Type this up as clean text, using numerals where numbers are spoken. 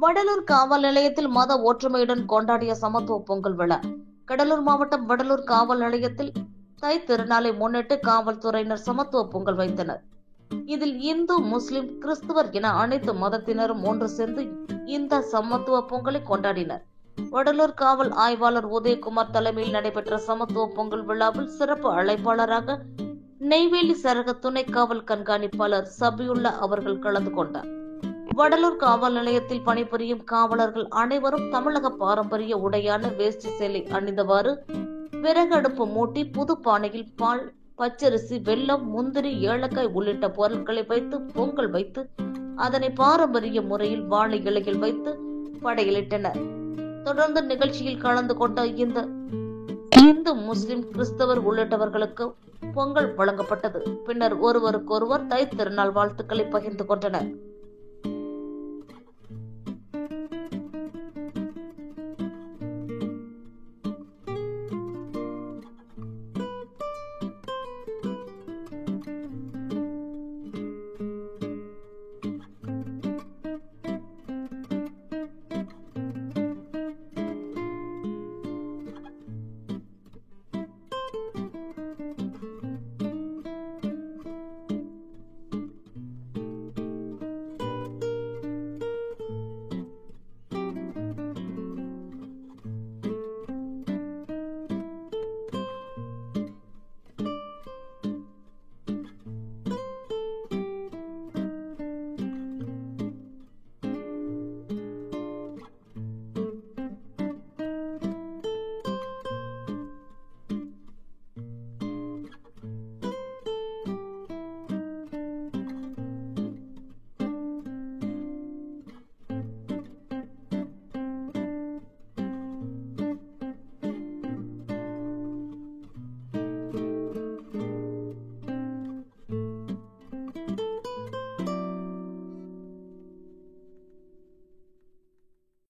வடலூர் காவல் நிலையத்தில் மத ஒற்றுமையுடன் கொண்டாடிய சமத்துவ பொங்கல் விழா. கடலூர் மாவட்டம் வடலூர் காவல் நிலையத்தில் தை திருநாளை முன்னிட்டு காவல்துறையினர் சமத்துவ பொங்கல் வைத்தனர். இதில் இந்து, முஸ்லிம், கிறிஸ்துவர் என அனைத்து மதத்தினரும் ஒன்று சேர்ந்து இந்த சமத்துவ பொங்கலை கொண்டாடினர். வடலூர் காவல் ஆய்வாளர் உதயகுமார் தலைமையில் நடைபெற்ற சமத்துவ பொங்கல் விழாவில் சிறப்பு அழைப்பாளராக நெய்வேலி சரக துணை காவல் கண்காணிப்பாளர் சபியுல்லா அவர்கள் கலந்து கொண்டார். வடலூர் காவல் நிலையத்தில் பணிபுரியும் காவலர்கள் அனைவரும் தமிழக பாரம்பரிய உடையான வேஷ்டி சேலை அணிந்தவாறு விறகு அடுப்பு மூட்டி புது பானையில் பால், பச்சரிசி, வெல்லம், முந்திரி, ஏலக்காய் உள்ளிட்ட பொருட்களை வைத்து பொங்கல் வைத்து அதனை பாரம்பரிய முறையில் வாழை இலையில் வைத்து படையலிட்டனர். தொடர்ந்து நிகழ்ச்சியில் கலந்து கொண்ட இந்த இந்து, முஸ்லிம், கிறிஸ்தவர் உள்ளிட்டவர்களுக்கு பொங்கல் வழங்கப்பட்டது. பின்னர் ஒருவருக்கொருவர் தை திருநாள் வாழ்த்துக்களை பகிர்ந்து கொண்டனர்.